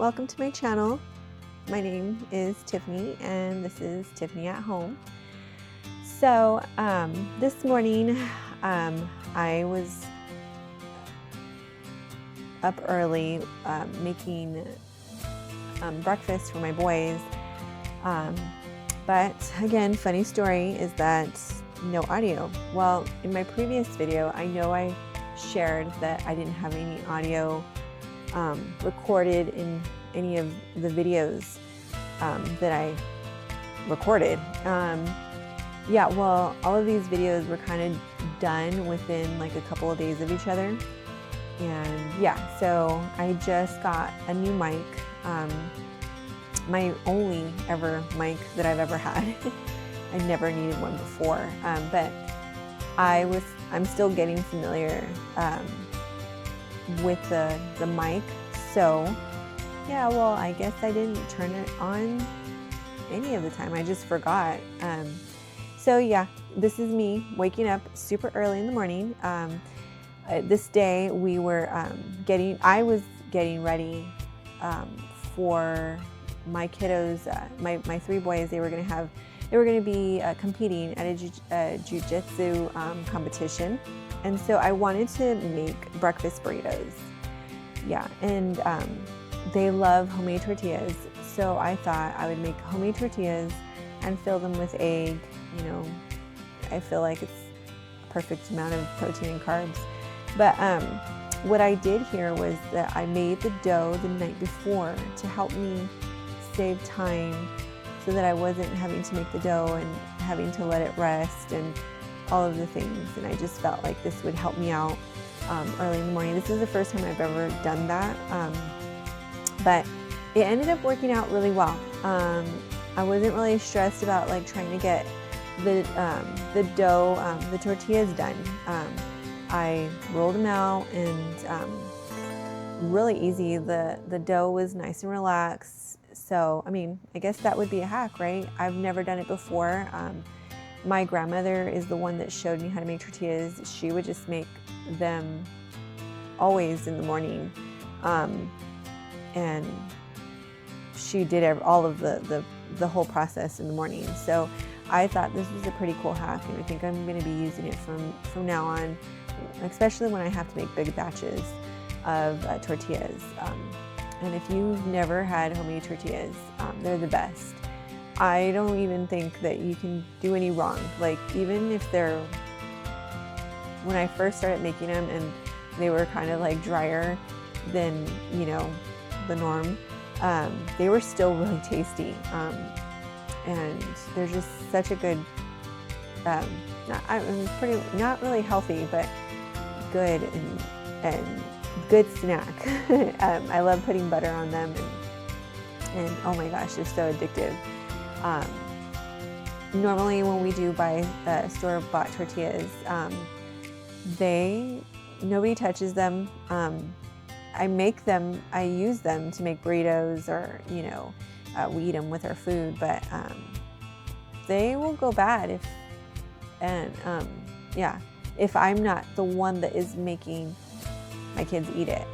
welcome to my channel. My name is Tiffany and this is Tiffany at Home. So this morning I was up early making breakfast for my boys. But again, funny story is that no audio. Well, in my previous video, I know I shared that I didn't have any audio recorded in any of the videos that I recorded. Yeah, well, all of these videos were kind of done within like a couple of days of each other. And yeah, so I just got a new mic, my only ever mic that I've ever had. I never needed one before, but I'm still getting familiar with the mic. So yeah, well, I guess I didn't turn it on any of the time. I just forgot. So yeah, this is me waking up super early in the morning. This day we were I was getting ready for my kiddos, my three boys. They were going to be competing at a jiu-jitsu competition. And so I wanted to make breakfast burritos. Yeah, and they love homemade tortillas. So I thought I would make homemade tortillas and fill them with egg. You know, I feel like it's a perfect amount of protein and carbs. But what I did here was that I made the dough the night before to help me save time, so that I wasn't having to make the dough and having to let it rest and all of the things. And I just felt like this would help me out early in the morning. This is the first time I've ever done that, but it ended up working out really well. I wasn't really stressed about like trying to get the dough, the tortillas done. I rolled them out and really easy. The dough was nice and relaxed. So, I mean, I guess that would be a hack, right? I've never done it before. My grandmother is the one that showed me how to make tortillas. She would just make them always in the morning. And she did all of the whole process in the morning. So I thought this was a pretty cool hack, and I think I'm going to be using it from now on, especially when I have to make big batches of tortillas. And if you've never had homemade tortillas, they're the best. I don't even think that you can do any wrong. Like, even if when I first started making them and they were kind of like drier than, you know, the norm, they were still really tasty. And they're just such a good, not really healthy, but good and good snack. I love putting butter on them, and oh my gosh, they're so addictive. Normally when we do buy store-bought tortillas, nobody touches them. I use them to make burritos, or, you know, we eat them with our food, but they will go bad if I'm not the one that is making my kids eat it.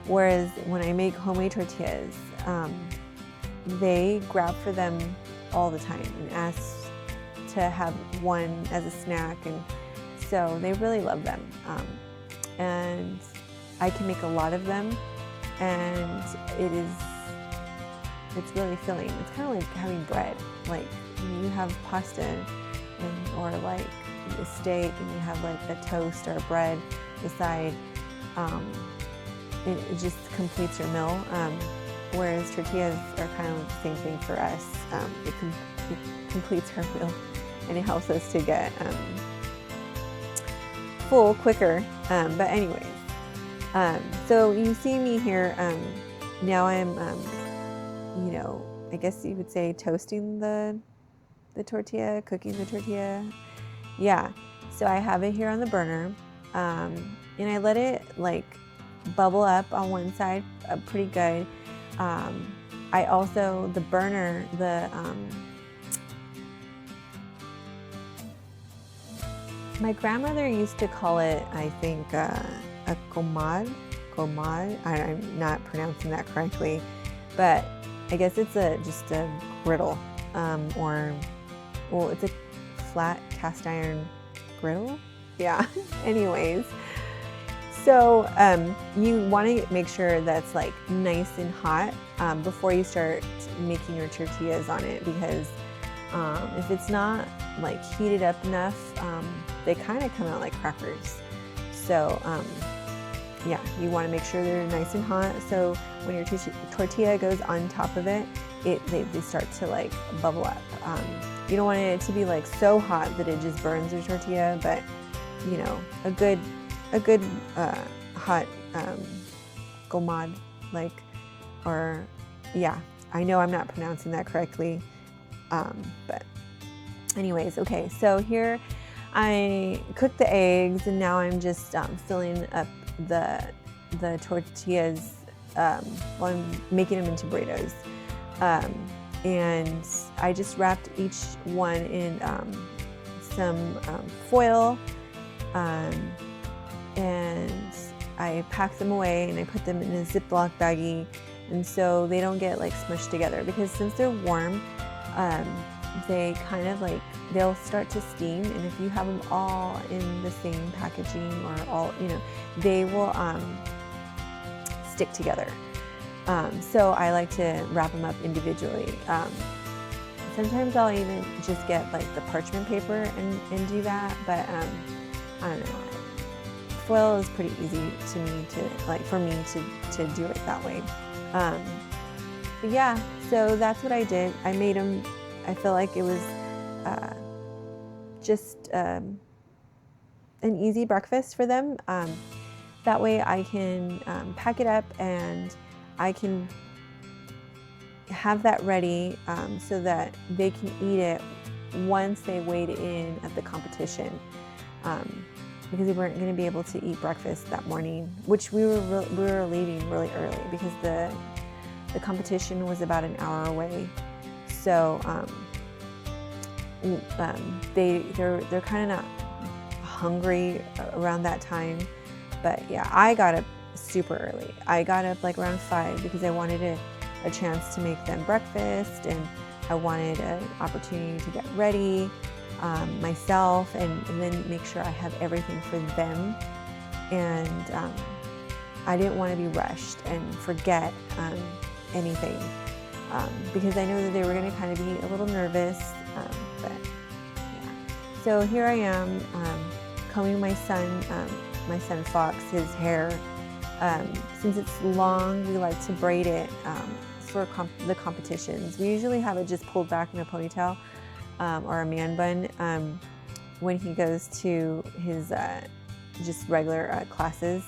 Whereas when I make homemade tortillas, they grab for them all the time and ask to have one as a snack, and so they really love them. And I can make a lot of them, and it's really filling. It's kind of like having bread. Like when you have pasta or like a steak and you have like a toast or a bread beside, it just completes your meal. Whereas tortillas are kind of the same thing for us. It completes our meal, and it helps us to get full quicker. But anyways, so you see me here. Now I'm, you know, I guess you would say toasting the tortilla, cooking the tortilla. Yeah, so I have it here on the burner, and I let it like bubble up on one side pretty good. I also, the burner, my grandmother used to call it, I think, a comal, gomad. I'm not pronouncing that correctly, but I guess it's just a griddle, well, it's a flat cast iron griddle. Yeah. Anyways, so you want to make sure that's like nice and hot before you start making your tortillas on it, because if it's not like heated up enough, they kind of come out like crackers. So yeah, you want to make sure they're nice and hot. So when your tortilla goes on top of it, they start to like bubble up. You don't want it to be like so hot that it just burns your tortilla, but you know, a good hot gomad, like, or yeah, I know I'm not pronouncing that correctly, but anyways, okay, so here I cooked the eggs, and now I'm just filling up the tortillas while I'm making them into burritos, and I just wrapped each one in some foil, and I packed them away and I put them in a Ziploc baggie, and so they don't get like smushed together, because since they're warm, they kind of like, they'll start to steam, and if you have them all in the same packaging or all, you know, they will stick together. So I like to wrap them up individually. Sometimes I'll even just get like the parchment paper and do that, but I don't know. Foil is pretty easy to me for me to do it that way. But yeah, so that's what I did. I made them, I feel like it was just an easy breakfast for them. That way I can pack it up and I can have that ready so that they can eat it once they weighed in at the competition. Because we weren't going to be able to eat breakfast that morning, which we were leaving really early because the competition was about an hour away. So they're kind of not hungry around that time. But yeah, I got up super early. I got up like around 5 because I wanted a chance to make them breakfast, and I wanted an opportunity to get ready myself, and then make sure I have everything for them. And I didn't want to be rushed and forget anything, because I know that they were going to kind of be a little nervous. But yeah. So here I am combing my son Fox, his hair. Since it's long, we like to braid it for the competitions. We usually have it just pulled back in a ponytail or a man bun when he goes to his just regular classes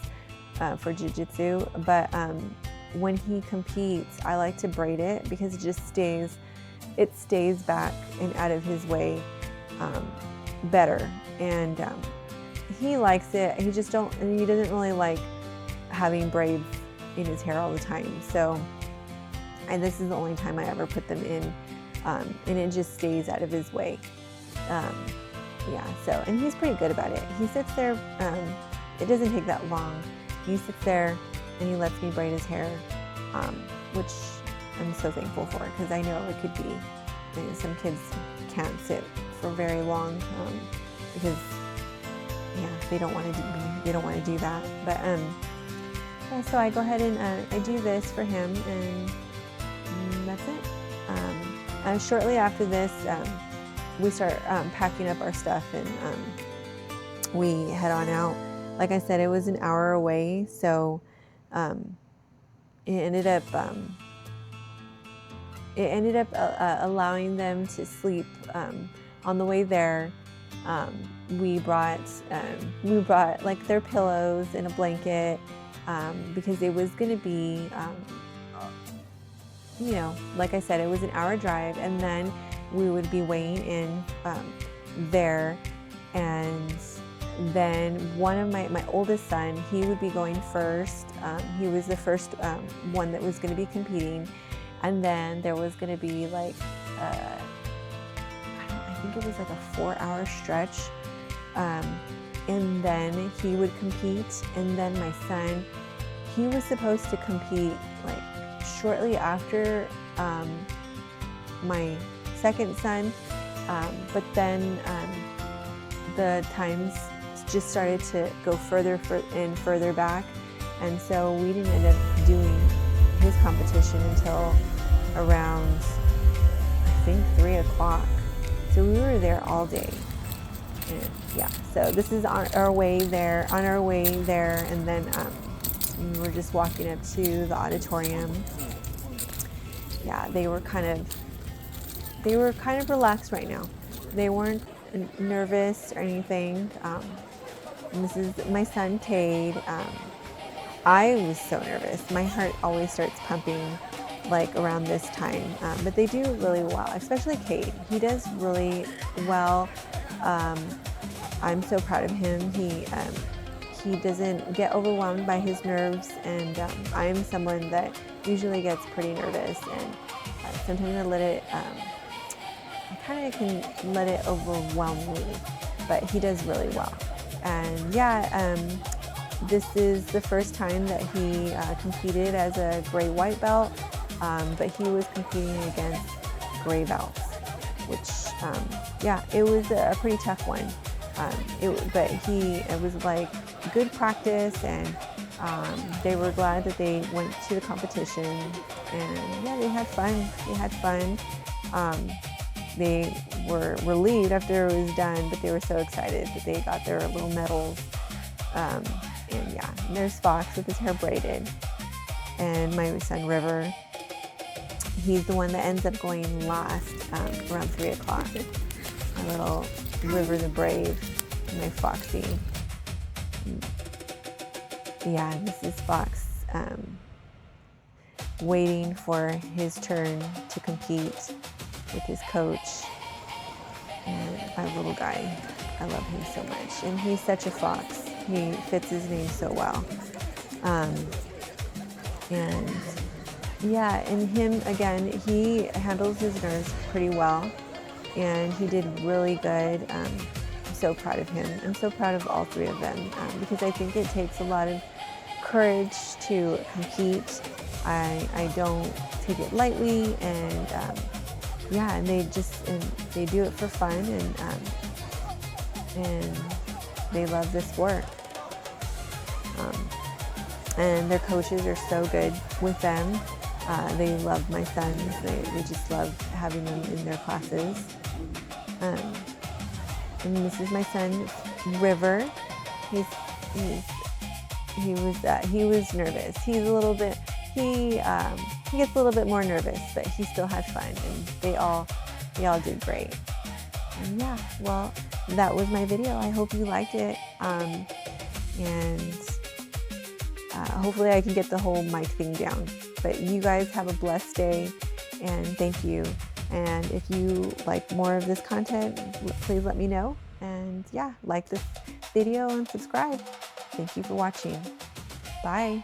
for jiu-jitsu. But when he competes, I like to braid it because it just stays back and out of his way better. And he likes it. He doesn't really like having braids in his hair all the time. So, and this is the only time I ever put them in, and it just stays out of his way. Yeah, so, and he's pretty good about it. He sits there, it doesn't take that long. He sits there and he lets me braid his hair, which I'm so thankful for, because I know it could be, some kids can't sit for very long, because yeah, they don't want to do that. But yeah, so I go ahead and I do this for him, and that's it. Shortly after this, we start packing up our stuff, and we head on out. Like I said, it was an hour away, so it ended up allowing them to sleep on the way there. We brought like their pillows and a blanket, because it was going to be, you know, like I said, it was an hour drive, and then we would be weighing in there, and then one of my oldest son, he would be going first. He was the first one that was going to be competing, and then there was going to be like I think it was like a 4-hour stretch, and then he would compete, and then my son, he was supposed to compete like shortly after my second son, but then the times just started to go further and further back, and so we didn't end up doing his competition until around, I think, 3 o'clock. So we were there all day. And yeah, so this is on our way there, and then we're just walking up to the auditorium. Yeah, they were kind of relaxed right now. They weren't nervous or anything. And this is my son Cade. I was so nervous. My heart always starts pumping like around this time, but they do really well, especially Cade. He does really well. I'm so proud of him. He doesn't get overwhelmed by his nerves, and I'm someone that usually gets pretty nervous, and sometimes I kind of can let it overwhelm me, but he does really well. And yeah, this is the first time that he competed as a gray-white belt, but he was competing against gray belts, which yeah, it was a pretty tough one. But it was like good practice, and they were glad that they went to the competition, and yeah, they had fun. They were relieved after it was done, but they were so excited that they got their little medals. And yeah, and there's Fox with his hair braided, and my son River. He's the one that ends up going last around 3 o'clock. My little River the Brave, my Foxy. Yeah, this is Fox waiting for his turn to compete with his coach. And my little guy, I love him so much. And he's such a fox. He fits his name so well. And yeah, and him, again, he handles his nerves pretty well, and he did really good. I'm so proud of him. I'm so proud of all three of them, because I think it takes a lot of courage to compete. I don't take it lightly, and yeah, and they do it for fun, and they love this sport. And their coaches are so good with them. They love my sons. They just love having them in their classes. And this is my son, River. He was nervous. He's a little bit. He gets a little bit more nervous, but he still had fun, and they all did great. And yeah, well, that was my video. I hope you liked it, and hopefully I can get the whole mic thing down. But you guys have a blessed day, and thank you. And if you like more of this content, please let me know. And yeah, like this video and subscribe. Thank you for watching. Bye.